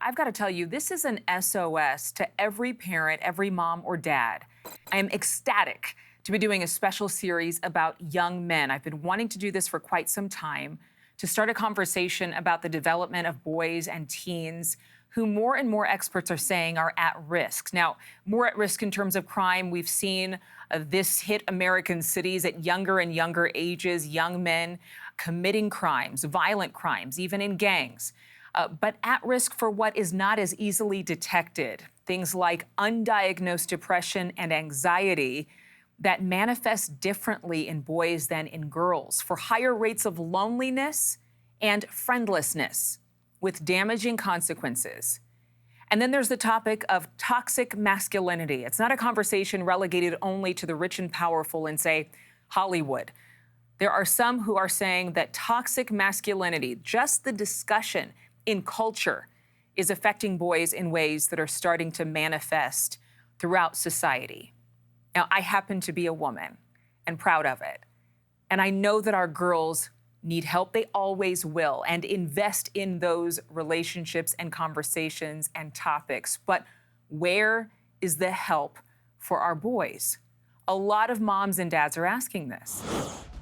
I've got to tell you, this is an SOS to every parent, every mom or dad. I am ecstatic to be doing a special series about young men. I've been wanting to do this for quite some time, to start a conversation about the development of boys and teens who more and more experts are saying are at risk. Now, more at risk in terms of crime. We've seen this hit American cities at younger and younger ages, young men committing crimes, violent crimes, even in gangs. But at risk for what is not as easily detected. Things like undiagnosed depression and anxiety that manifest differently in boys than in girls, for higher rates of loneliness and friendlessness with damaging consequences. And then there's the topic of toxic masculinity. It's not a conversation relegated only to the rich and powerful in, say, Hollywood. There are some who are saying that toxic masculinity, just the discussion in culture, is affecting boys in ways that are starting to manifest throughout society. Now, I happen to be a woman and proud of it. And I know that our girls need help. They always will, and invest in those relationships and conversations and topics. But where is the help for our boys? A lot of moms and dads are asking this.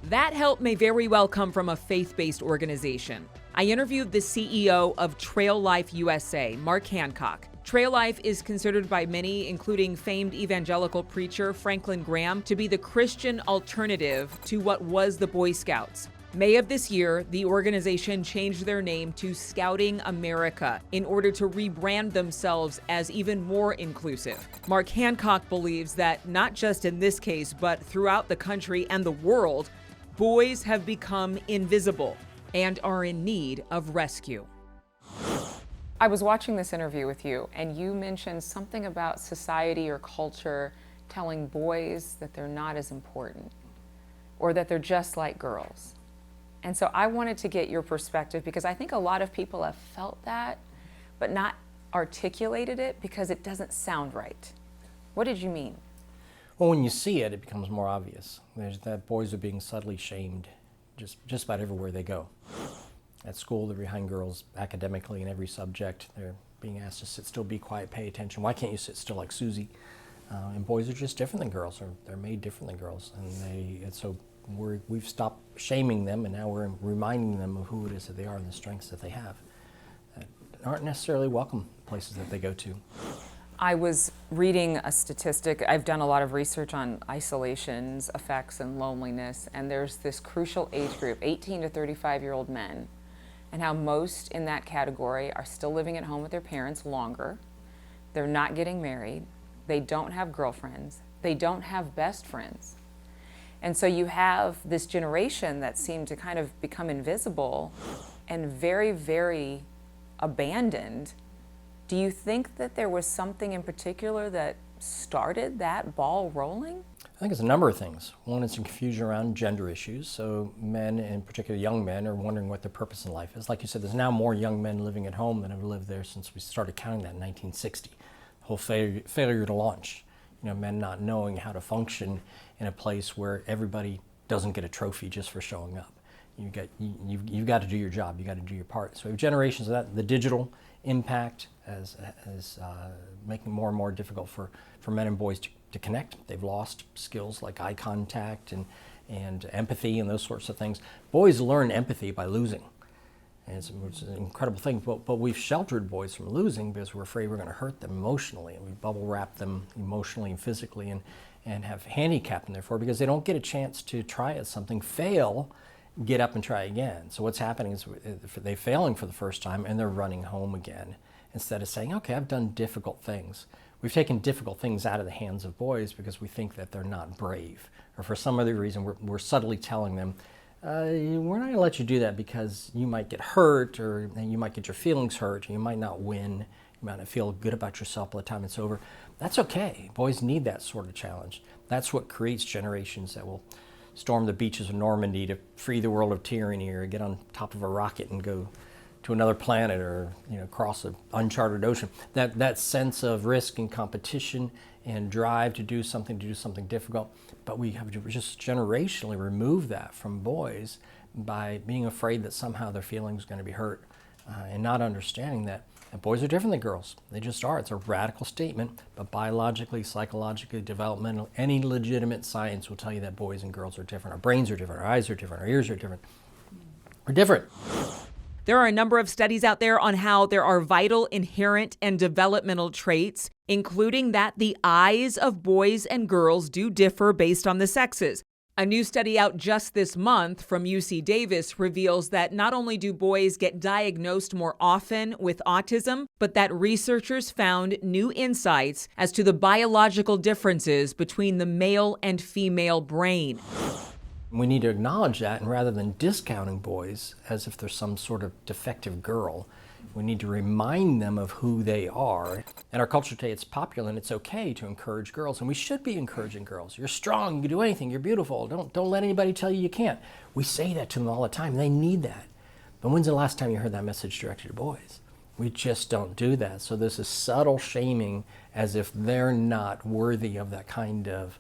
That help may very well come from a faith-based organization. I interviewed the CEO of Trail Life USA, Mark Hancock. Trail Life is considered by many, including famed evangelical preacher Franklin Graham, to be the Christian alternative to what was the Boy Scouts. May of this year, the organization changed their name to Scouting America in order to rebrand themselves as even more inclusive. Mark Hancock believes that not just in this case, but throughout the country and the world, boys have become invisible and are in need of rescue. I was watching this interview with you, and you mentioned something about society or culture telling boys that they're not as important or that they're just like girls. And so I wanted to get your perspective, because I think a lot of people have felt that, but not articulated it because it doesn't sound right. What did you mean? Well, when you see it, it becomes more obvious. There's that boys are being subtly shamed just about everywhere they go. At school, they're behind girls academically in every subject. They're being asked to sit still, be quiet, pay attention. Why can't you sit still like Susie? And boys are just different than girls, or they're made different than girls. And so we've stopped shaming them, and now we're reminding them of who it is that they are and the strengths that they have that aren't necessarily welcome places that they go to. I was reading a statistic. I've done a lot of research on isolation's effects and loneliness, and there's this crucial age group, 18 to 35-year-old men, and how most in that category are still living at home with their parents longer. They're not getting married. They don't have girlfriends. They don't have best friends. And so you have this generation that seemed to kind of become invisible and very, very abandoned. Do you think that there was something in particular that started that ball rolling? I think it's a number of things. One is some confusion around gender issues. So men, in particular young men, are wondering what their purpose in life is. Like you said, there's now more young men living at home than have lived there since we started counting that in 1960. The whole failure to launch. Men not knowing how to function in a place where everybody doesn't get a trophy just for showing up. You've got to do your job. You got to do your part. So we have generations of that. The digital impact as making more and more difficult for men and boys to connect. They've lost skills like eye contact and empathy and those sorts of things. Boys learn empathy by losing. And it's an incredible thing, but we've sheltered boys from losing because we're afraid we're going to hurt them emotionally, and we bubble wrap them emotionally and physically and have handicapped them therefore because they don't get a chance to try at something, fail, get up and try again. So what's happening is they're failing for the first time and they're running home again instead of saying, okay, I've done difficult things. We've taken difficult things out of the hands of boys because we think that they're not brave, or for some other reason we're subtly telling them, we're not going to let you do that because you might get hurt, or you might get your feelings hurt, or you might not win, you might not feel good about yourself by the time it's over. That's okay. Boys need that sort of challenge. That's what creates generations that will storm the beaches of Normandy to free the world of tyranny, or get on top of a rocket and go to another planet, or cross an uncharted ocean. That sense of risk and competition and drive to do something difficult. But we have just generationally removed that from boys by being afraid that somehow their feelings are going to be hurt, and not understanding that And boys are different than girls. They just are. It's a radical statement, but biologically, psychologically, developmental, any legitimate science will tell you that boys and girls are different. Our brains are different, our eyes are different, our ears are different. We're different. There are a number of studies out there on how there are vital, inherent, and developmental traits, including that the eyes of boys and girls do differ based on the sexes. A new study out just this month from UC Davis reveals that not only do boys get diagnosed more often with autism, but that researchers found new insights as to the biological differences between the male and female brain. We need to acknowledge that, and rather than discounting boys as if they're some sort of defective girl, we need to remind them of who they are. In our culture today, it's popular and it's okay to encourage girls, and we should be encouraging girls. You're strong, you can do anything, you're beautiful, don't let anybody tell you can't. We say that to them all the time, they need that. But when's the last time you heard that message directed to boys? We just don't do that. So this is subtle shaming as if they're not worthy of that kind of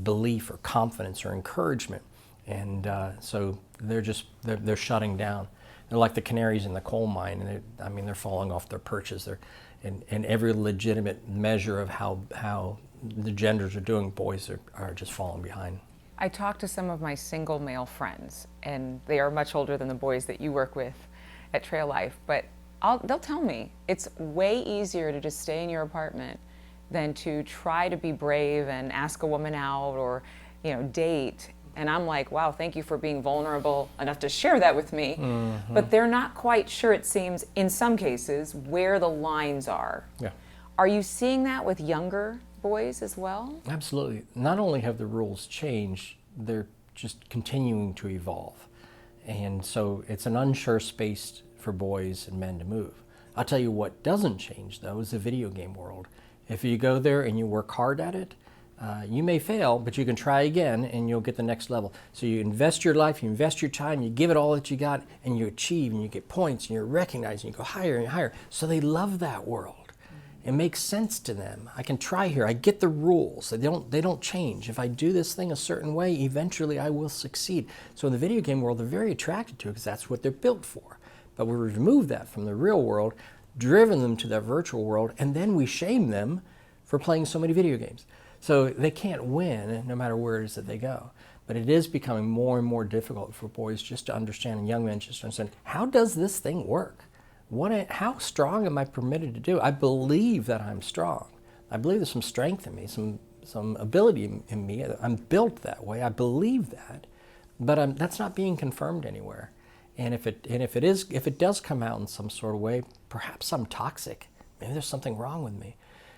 belief or confidence or encouragement. And so they're shutting down. They're like the canaries in the coal mine, and they're falling off their perches. In every legitimate measure of how the genders are doing, boys are just falling behind. I talk to some of my single male friends, and they are much older than the boys that you work with at Trail Life, but they'll tell me it's way easier to just stay in your apartment than to try to be brave and ask a woman out or, date. And I'm like, wow, thank you for being vulnerable enough to share that with me. Mm-hmm. But they're not quite sure, it seems, in some cases, where the lines are. Yeah. Are you seeing that with younger boys as well? Absolutely. Not only have the rules changed, they're just continuing to evolve. And so it's an unsure space for boys and men to move. I'll tell you what doesn't change, though, is the video game world. If you go there and you work hard at it, you may fail, but you can try again and you'll get the next level. So you invest your life, you invest your time, you give it all that you got, and you achieve, and you get points, and you're recognized, and you go higher and higher. So they love that world. It makes sense to them. I can try here. I get the rules. They don't change. If I do this thing a certain way, eventually I will succeed. So in the video game world, they're very attracted to it because that's what they're built for. But we remove that from the real world, driven them to that virtual world, and then we shame them for playing so many video games. So they can't win no matter where it is that they go. But it is becoming more and more difficult for boys just to understand, and young men just to understand, how does this thing work? How strong am I permitted to do? I believe that I'm strong. I believe there's some strength in me, some ability in me. I'm built that way. I believe that. But that's not being confirmed anywhere. And if it does come out in some sort of way, perhaps I'm toxic. Maybe there's something wrong with me.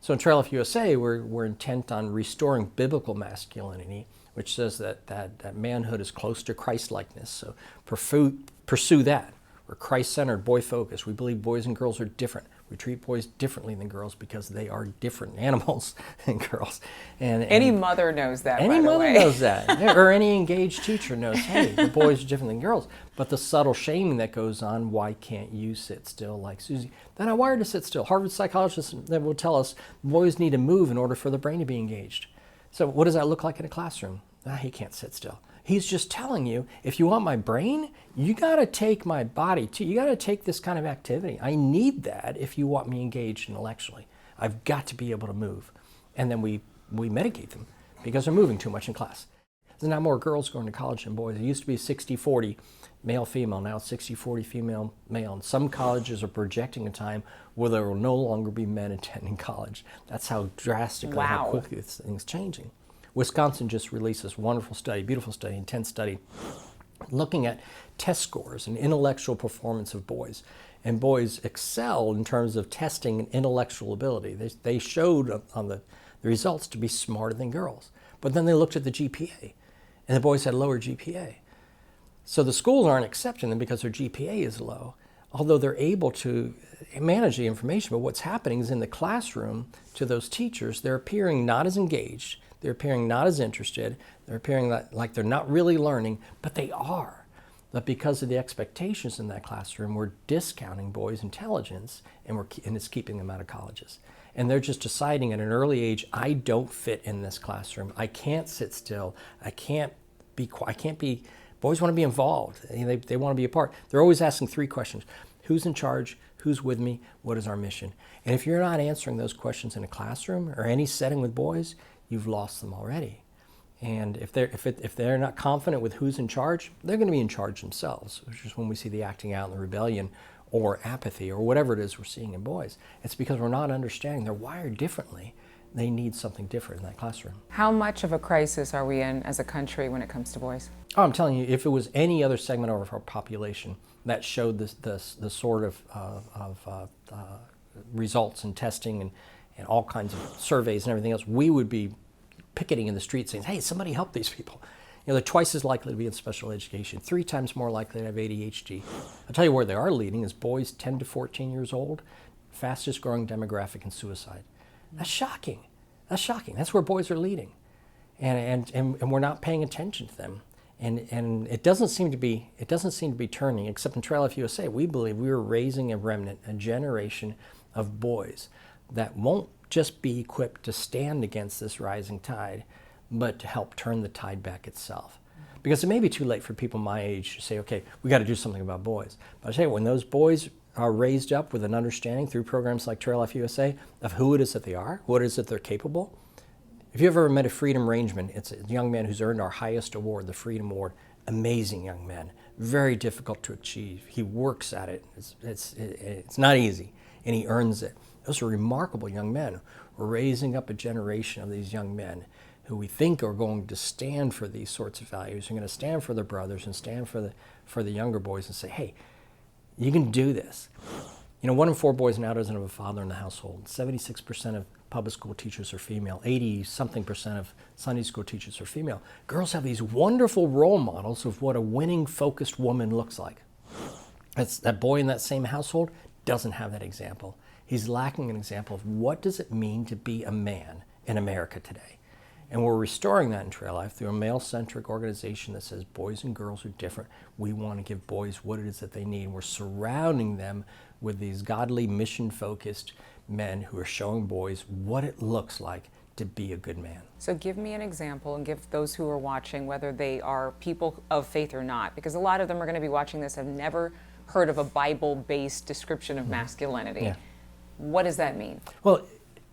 So in Trail Life USA, we're intent on restoring biblical masculinity, which says that manhood is close to Christ-likeness. So pursue that. We're Christ-centered, boy-focused. We believe boys and girls are different. We treat boys differently than girls because they are different animals than girls. And any mother knows that, any by the mother way. knows that. Or any engaged teacher knows, hey, the boys are different than girls. But the subtle shaming that goes on, why can't you sit still like Susie? They're not wired to sit still. Harvard psychologists that will tell us boys need to move in order for the brain to be engaged. So what does that look like in a classroom? He can't sit still. He's just telling you, if you want my brain, you got to take my body too. You got to take this kind of activity. I need that if you want me engaged intellectually. I've got to be able to move. And then we medicate them because they're moving too much in class. There's now more girls going to college than boys. It used to be 60-40 male-female. Now it's 60-40 female-male. And some colleges are projecting a time where there will no longer be men attending college. That's how drastically, how quickly this thing's changing. Wisconsin just released this wonderful study, beautiful study, intense study, looking at test scores and intellectual performance of boys. And boys excel in terms of testing and intellectual ability. They showed on the results to be smarter than girls. But then they looked at the GPA, and the boys had lower GPA. So the schools aren't accepting them because their GPA is low, although they're able to manage the information. But what's happening is in the classroom, to those teachers, they're appearing not as engaged, they're appearing not as interested, they're appearing like they're not really learning, but they are. But because of the expectations in that classroom, we're discounting boys' intelligence, and it's keeping them out of colleges. And they're just deciding at an early age, I don't fit in this classroom. I can't sit still. I can't be. Boys want to be involved. They want to be a part. They're always asking three questions. Who's in charge? Who's with me? What is our mission? And if you're not answering those questions in a classroom or any setting with boys, you've lost them already. And if they're not confident with who's in charge, they're going to be in charge themselves, which is when we see the acting out and the rebellion or apathy or whatever it is we're seeing in boys. It's because we're not understanding they're wired differently. They need something different in that classroom. How much of a crisis are we in as a country when it comes to boys? Oh, I'm telling you, if it was any other segment of our population that showed the sort of results and testing and all kinds of surveys and everything else, we would be picketing in the street saying, hey, somebody help these people. You know, they're twice as likely to be in special education, 3 times more likely to have ADHD. I'll tell you where they are leading is boys 10 to 14 years old, fastest growing demographic in suicide. That's shocking. That's shocking. That's where boys are leading. And we're not paying attention to them. And it doesn't seem to be turning, except in Trail Life USA, we believe we are raising a remnant, a generation of boys that won't just be equipped to stand against this rising tide, but to help turn the tide back itself. Because it may be too late for people my age to say, okay, we got to do something about boys. But I tell you, when those boys are raised up with an understanding through programs like Trail Life USA of who it is that they are, what it is that they're capable. If you ever met a Freedom Rangeman, it's a young man who's earned our highest award, the Freedom Award. Amazing young man, very difficult to achieve. He works at it. It's not easy, and he earns it. Those are remarkable young men. We're raising up a generation of these young men who we think are going to stand for these sorts of values. They're going to stand for their brothers and stand for the younger boys and say, hey, you can do this. You know, 1 in 4 boys now doesn't have a father in the household. 76% of public school teachers are female. 80-something% of Sunday school teachers are female. Girls have these wonderful role models of what a winning, focused woman looks like. That boy in that same household doesn't have that example. He's lacking an example of what does it mean to be a man in America today. And we're restoring that in Trail Life through a male-centric organization that says boys and girls are different. We want to give boys what it is that they need. We're surrounding them with these godly, mission-focused men who are showing boys what it looks like to be a good man. So give me an example and give those who are watching, whether they are people of faith or not, because a lot of them are going to be watching this, have never heard of a Bible-based description of masculinity. Yeah. What does that mean? Well,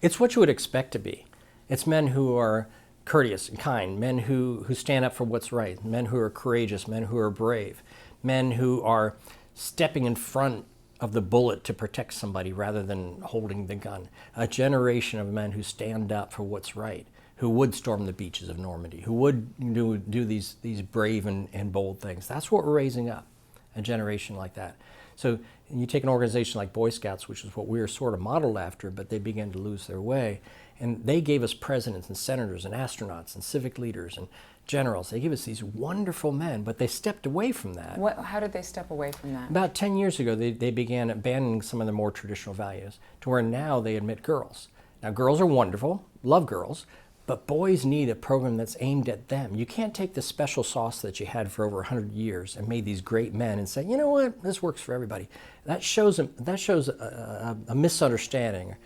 it's what you would expect to be. It's men who are courteous and kind, men who stand up for what's right, men who are courageous, men who are brave, men who are stepping in front of the bullet to protect somebody rather than holding the gun. A generation of men who stand up for what's right, who would storm the beaches of Normandy, who would do these brave and bold things. That's what we're raising up, a generation like that. So you take an organization like Boy Scouts, which is what we were sort of modeled after, but they began to lose their way. And they gave us presidents and senators and astronauts and civic leaders and generals. They gave us these wonderful men, but they stepped away from that. How did they step away from that? About 10 years ago, they began abandoning some of the more traditional values to where now they admit girls. Now, girls are wonderful, love girls, but boys need a program that's aimed at them. You can't take the special sauce that you had for over 100 years and made these great men and say, you know what, this works for everybody. That shows a misunderstanding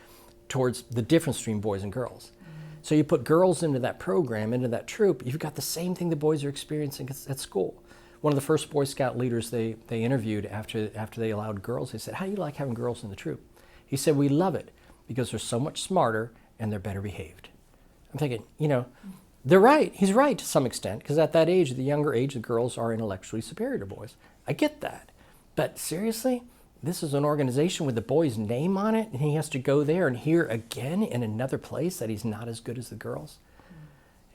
towards the difference between boys and girls. So you put girls into that program, into that troop, you've got the same thing the boys are experiencing at school. One of the first Boy Scout leaders they interviewed after they allowed girls, they said, how do you like having girls in the troop? He said, we love it because they're so much smarter and they're better behaved. I'm thinking, you know, they're right. He's right to some extent, because at that age, the younger age, the girls are intellectually superior to boys. I get that. But seriously, this is an organization with the boy's name on it, and he has to go there and hear again in another place that he's not as good as the girls.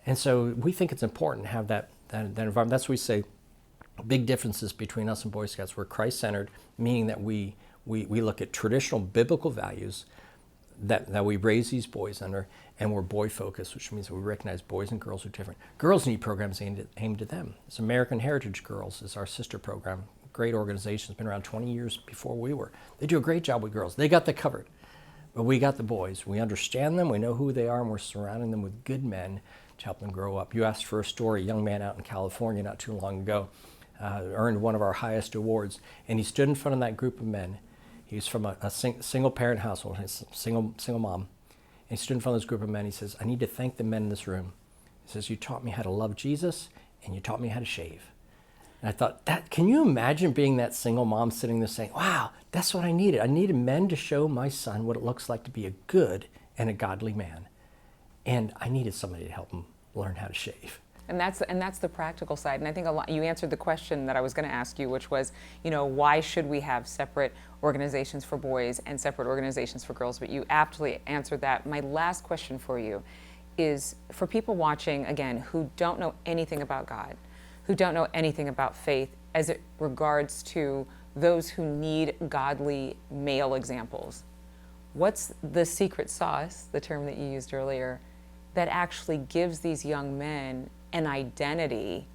And so we think it's important to have that environment. That's what we say, big differences between us and Boy Scouts. We're Christ-centered, meaning that we look at traditional biblical values that we raise these boys under, and we're boy-focused, which means we recognize boys and girls are different. Girls need programs aimed at them. It's American Heritage Girls is our sister program. Great organization. It's been around 20 years before we were. They do a great job with girls. They got that covered. But we got the boys. We understand them. We know who they are, and we're surrounding them with good men to help them grow up. You asked for a story. A young man out in California not too long ago earned one of our highest awards, and he stood in front of that group of men. He was from a single-parent household, a single mom. And he stood in front of this group of men. He says, I need to thank the men in this room. He says, you taught me how to love Jesus, and you taught me how to shave. And I thought, can you imagine being that single mom sitting there saying, wow, that's what I needed. I needed men to show my son what it looks like to be a good and a godly man. And I needed somebody to help him learn how to shave. And that's the practical side. And I think you answered the question that I was going to ask you, which was, why should we have separate organizations for boys and separate organizations for girls? But you aptly answered that. My last question for you is for people watching, again, who don't know anything about God, who don't know anything about faith as it regards to those who need godly male examples. What's the secret sauce, the term that you used earlier, that actually gives these young men an identity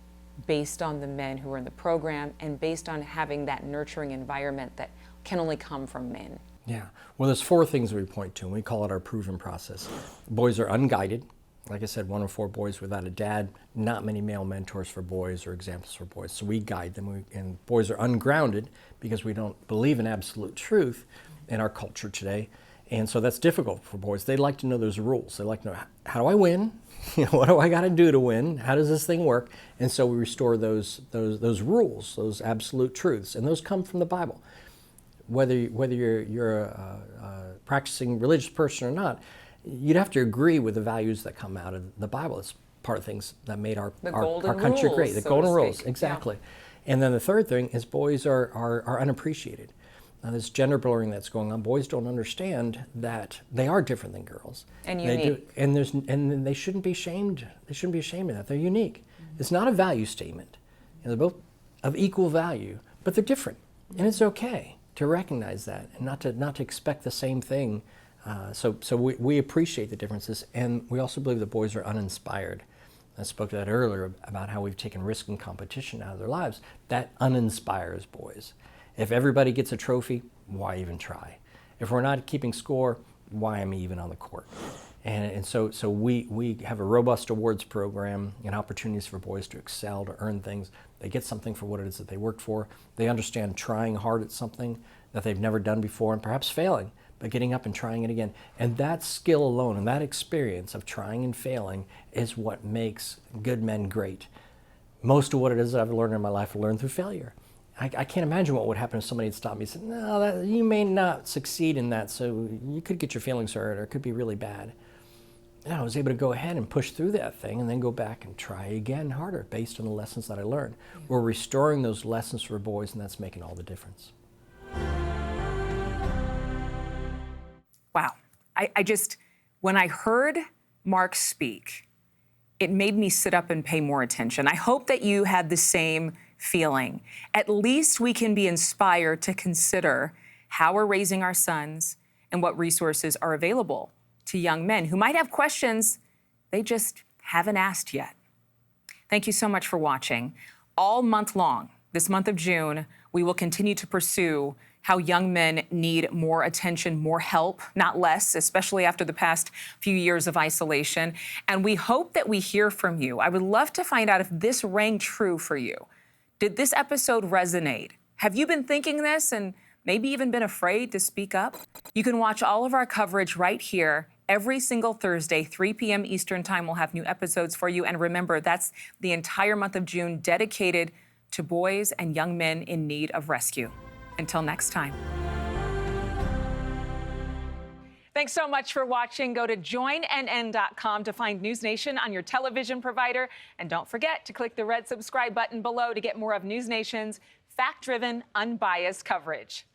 based on the men who are in the program and based on having that nurturing environment that can only come from men? Yeah, well, there's 4 things we point to, and we call it our proven process. Boys are unguided. Like I said, 1 in 4 boys without a dad, not many male mentors for boys or examples for boys. So we guide them, and boys are ungrounded because we don't believe in absolute truth in our culture today. And so that's difficult for boys. They like to know there's rules. They like to know, how do I win? What do I got to do to win? How does this thing work? And so we restore those rules, those absolute truths, and those come from the Bible. Whether you're a practicing religious person or not, you'd have to agree with the values that come out of the Bible. It's part of things that made our country great. The golden rules, exactly. Yeah. And then the third thing is boys are unappreciated. Now, this gender blurring that's going on, boys don't understand that they are different than girls. And unique. And they shouldn't be ashamed. They shouldn't be ashamed of that. They're unique. Mm-hmm. It's not a value statement. They're both of equal value, but they're different. And it's okay to recognize that and not to expect the same thing. So we appreciate the differences, and we also believe that boys are uninspired. I spoke to that earlier about how we've taken risk and competition out of their lives. That uninspires boys. If everybody gets a trophy, why even try? If we're not keeping score, why am I even on the court? And so we have a robust awards program and opportunities for boys to excel, to earn things. They get something for what it is that they worked for. They understand trying hard at something that they've never done before and perhaps failing, but getting up and trying it again. And that skill alone and that experience of trying and failing is what makes good men great. Most of what it is that I've learned in my life, I learned through failure. I can't imagine what would happen if somebody had stopped me and said, no, you may not succeed in that, so you could get your feelings hurt or it could be really bad. And I was able to go ahead and push through that thing and then go back and try again harder based on the lessons that I learned. We're restoring those lessons for boys, and that's making all the difference. Wow. When I heard Mark speak, it made me sit up and pay more attention. I hope that you had the same feeling. At least we can be inspired to consider how we're raising our sons and what resources are available to young men who might have questions they just haven't asked yet. Thank you so much for watching. All month long, this month of June, we will continue to pursue how young men need more attention, more help, not less, especially after the past few years of isolation. And we hope that we hear from you. I would love to find out if this rang true for you. Did this episode resonate? Have you been thinking this and maybe even been afraid to speak up? You can watch all of our coverage right here. Every single Thursday, 3 p.m. Eastern Time, we'll have new episodes for you. And remember, that's the entire month of June dedicated to boys and young men in need of rescue. Until next time. Thanks so much for watching. Go to joinnn.com to find NewsNation on your television provider. And don't forget to click the red subscribe button below to get more of NewsNation's fact-driven, unbiased coverage.